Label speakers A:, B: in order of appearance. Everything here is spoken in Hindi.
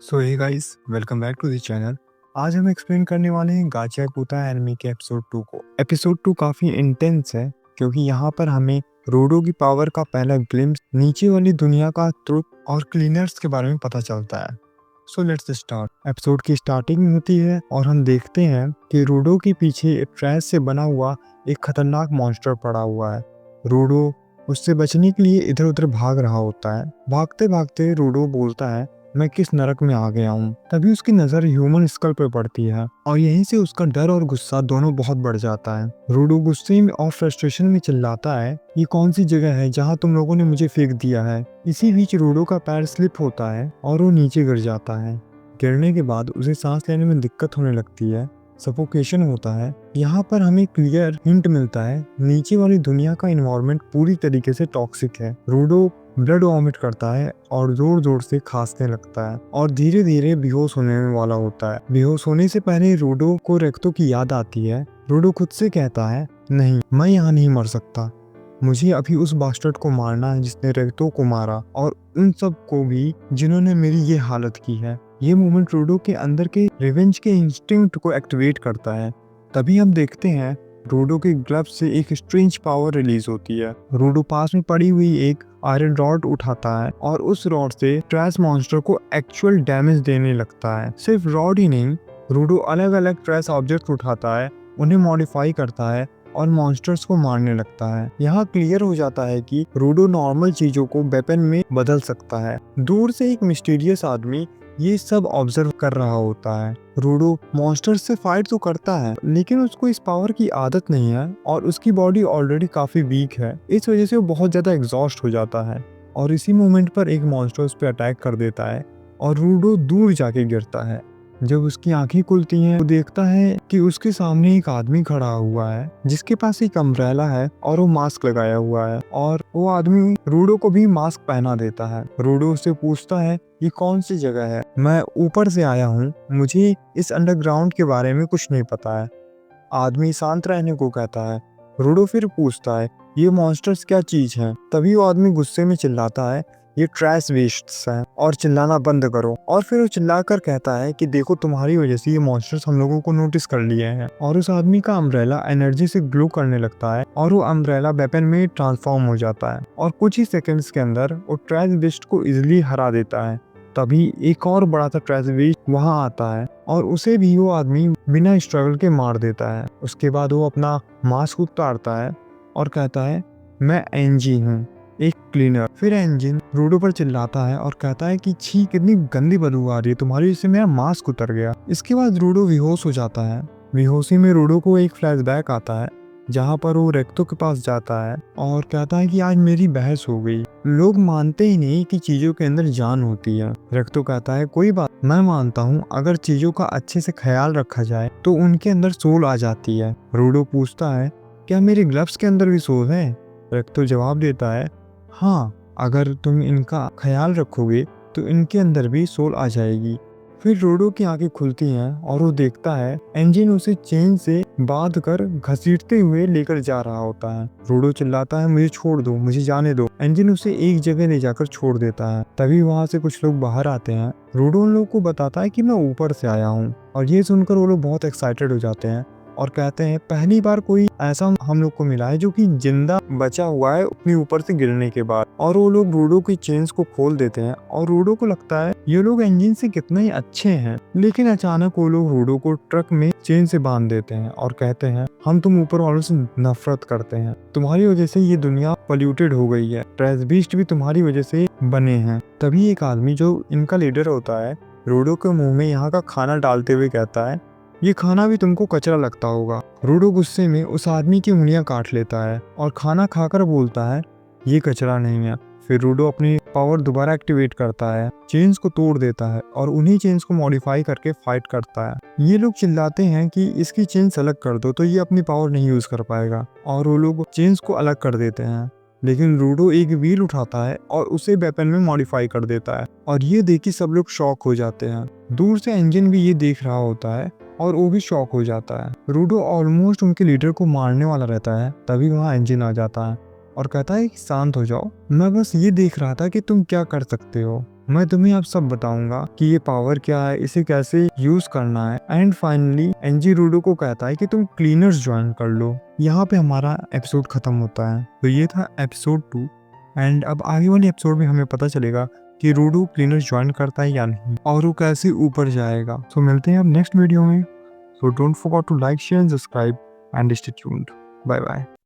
A: So hey guys, welcome back to the channel. आज हम एक्सप्लेन करने वाले हैं गाचाकुटा एनिमे के एपिसोड 2 को। एपिसोड 2 काफ़ी इंटेंस है क्योंकि यहाँ पर हमें रोडो की पावर का पहला ग्लिम्स, नीचे वाली दुनिया का ट्रुथ और क्लीनर्स के बारे में पता चलता है। So let's start. एपिसोड की स्टार्टिंग होती है और हम देखते हैं कि रोडो के पीछे ट्रैश से बना हुआ एक खतरनाक मॉन्स्टर पड़ा हुआ है। रोडो उससे बचने के लिए इधर उधर भाग रहा होता है। भागते भागते रोडो बोलता है, मैं किस नरक में आ गया हूँ। तभी उसकी नजर ह्यूमन स्कल पर पड़ती है और यहीं से उसका डर और गुस्सा दोनों बहुत बढ़ जाता है। रूडो गुस्से में और फ्रस्ट्रेशन में चिल्लाता है, ये कौन सी जगह है जहाँ तुम लोगों ने मुझे फेंक दिया है। इसी बीच रूडो का पैर स्लिप होता है और वो नीचे गिर जाता है। गिरने के बाद उसे सांस लेने में दिक्कत होने लगती है, सफोकेशन होता है। यहाँ पर हमें क्लियर हिंट मिलता है, नीचे वाली दुनिया का इन्वायरमेंट पूरी तरीके से टॉक्सिक है। रूडो ब्लड वॉमिट करता है और जोर जोर से खांसने लगता है और धीरे धीरे बेहोश होने वाला होता है। बेहोश होने से पहले रूडो को रेक्तो की याद आती है। रूडो खुद से कहता है, नहीं, मैं यहाँ नहीं मर सकता। मुझे अभी उस बास्टर्ड को मारना है जिसने रेक्तो को मारा, और उन सब को भी जिन्होंने मेरी ये हालत की है। ये मोमेंट रूडो के अंदर के रिवेंज के इंस्टिंक्ट को एक्टिवेट करता है। तभी हम देखते हैं रूडो के ग्लव से एक स्ट्रेंज पावर रिलीज होती है। रूडो पास में पड़ी हुई एक आयरन रॉड उठाता है और उस रॉड से ट्रैश मॉन्स्टर को एक्चुअल डैमेज देने लगता है। सिर्फ रॉड ही नहीं, रूडो अलग अलग ट्रैश ऑब्जेक्ट उठाता है, उन्हें मॉडिफाई करता है और मॉन्स्टर्स को मारने लगता है। यहाँ क्लियर हो जाता है कि रूडो नॉर्मल चीजों को वेपन में बदल सकता है। दूर से एक मिस्टीरियस आदमी ये सब ऑब्जर्व कर रहा होता है। रूडो मॉन्स्टर से फाइट तो करता है, लेकिन उसको इस पावर की आदत नहीं है और उसकी बॉडी ऑलरेडी काफी वीक है। इस वजह से वो बहुत ज्यादा एग्जॉस्ट हो जाता है और इसी मोमेंट पर एक मॉन्स्टर उस पर अटैक कर देता है और रूडो दूर जाके गिरता है। जब उसकी आंखें खुलती हैं, वो देखता है कि उसके सामने एक आदमी खड़ा हुआ है जिसके पास एक अम्ब्रेला है और वो मास्क लगाया हुआ है, और वो आदमी रूडो को भी मास्क पहना देता है। रूडो उससे पूछता है, ये कौन सी जगह है? मैं ऊपर से आया हूँ, मुझे इस अंडरग्राउंड के बारे में कुछ नहीं पता है। आदमी शांत रहने को कहता है। रूडो फिर पूछता है, ये मॉन्स्टर्स क्या चीज हैं? तभी वो आदमी गुस्से में चिल्लाता है, ये ट्रैश वेस्ट्स हैं और चिल्लाना बंद करो। और फिर वो चिल्लाकर कहता है कि देखो, तुम्हारी वजह से ये मॉन्स्टर्स हम लोगों को नोटिस कर लिए हैं। और उस आदमी का अम्ब्रेला एनर्जी से ग्लो करने लगता है और वो अम्ब्रेला वेपन में ट्रांसफॉर्म हो जाता है और कुछ ही सेकंड्स के अंदर वो ट्रैश वेस्ट को इजिली हरा देता है। तभी एक और बड़ा सा ट्रैश वेस्ट वहां आता है और उसे भी वो आदमी बिना स्ट्रगल के मार देता है। उसके बाद वो अपना मास्क उतारता है और कहता है, मैं एनजी हूँ, एक क्लीनर। फिर एंजिन रूडो पर चिल्लाता है और कहता है कि छी, कितनी गंदी बदबू आ रही है तुम्हारी वजह से मेरा मास्क उतर गया। इसके बाद रूडो बेहोश हो जाता है। बेहोशी में रूडो को एक फ्लैशबैक आता है जहाँ पर वो रेक्तो के पास जाता है और कहता है कि आज मेरी बहस हो गई। लोग मानते ही नहीं कि चीजों के अंदर जान होती है। रेक्तो कहता है, कोई बात, मैं मानता हूँ, अगर चीजों का अच्छे से ख्याल रखा जाए तो उनके अंदर सोल आ जाती है। रूडो पूछता है, क्या मेरे ग्लव्स के अंदर भी सोल है? रेक्तो जवाब देता है, हाँ, अगर तुम इनका ख्याल रखोगे तो इनके अंदर भी सोल आ जाएगी। फिर रूडो की आंखें खुलती हैं और वो देखता है एंजिन उसे चेन से बांध कर घसीटते हुए लेकर जा रहा होता है। रूडो चिल्लाता है, मुझे छोड़ दो, मुझे जाने दो। एंजिन उसे एक जगह ले जाकर छोड़ देता है। तभी वहां से कुछ लोग बाहर आते हैं। रूडो उन लोगों को बताता है कि मैं ऊपर से आया हूँ, और ये सुनकर वो लोग बहुत एक्साइटेड हो जाते हैं और कहते हैं, पहली बार कोई ऐसा हम लोग को मिला है जो कि जिंदा बचा हुआ है अपने ऊपर से गिरने के बाद। और वो लोग रूडो की चेन्स को खोल देते हैं और रूडो को लगता है ये लोग इंजन से कितने ही अच्छे हैं। लेकिन अचानक वो लोग रूडो को ट्रक में चेन से बांध देते हैं और कहते हैं, हम तुम ऊपर वालों से नफरत करते हैं, तुम्हारी वजह से ये दुनिया पोल्यूटेड हो गई है, ट्रैश बीस्ट भी तुम्हारी वजह से बने हैं। तभी एक आदमी जो इनका लीडर होता है रूडो के मुंह में यहाँ का खाना डालते हुए कहता है, ये खाना भी तुमको कचरा लगता होगा। रूडो गुस्से में उस आदमी की उंगलियां काट लेता है और खाना खाकर बोलता है, ये कचरा नहीं है। फिर रूडो अपनी पावर दोबारा एक्टिवेट करता है, चेन्स को तोड़ देता है और उन्हीं चेन्स को मॉडिफाई करके फाइट करता है। ये लोग चिल्लाते हैं कि इसकी चेन्स अलग कर दो तो ये अपनी पावर नहीं यूज कर पाएगा, और वो लोग चेन्स को अलग कर देते हैं। लेकिन रूडो एक व्हील उठाता है और उसे वेपन में मॉडिफाई कर देता है, और ये देख के सब लोग शॉक हो जाते हैं। दूर से इंजन भी ये देख रहा होता है और वो भी शॉक हो जाता है। रूडो ऑलमोस्ट उनके लीडर को मारने वाला रहता है, तभी वहाँ इंजन आ जाता है और कहता है कि शांत हो जाओ, मैं बस ये देख रहा था कि तुम क्या कर सकते हो। मैं तुम्हें अब सब बताऊंगा कि ये पावर क्या है, इसे कैसे यूज करना है। एंड फाइनली एनजी रूडो को कहता है कि तुम क्लीनर्स ज्वाइन कर लो। यहाँ पे हमारा एपिसोड खत्म होता है। तो ये था एपिसोड 2 एंड अब आगे वाले एपिसोड में हमें पता चलेगा कि रूडो क्लीनर्स ज्वाइन करता है या नहीं और वो कैसे ऊपर जाएगा। तो मिलते हैं अब नेक्स्ट वीडियो में। So don't forget to like, share and subscribe and stay tuned. Bye bye.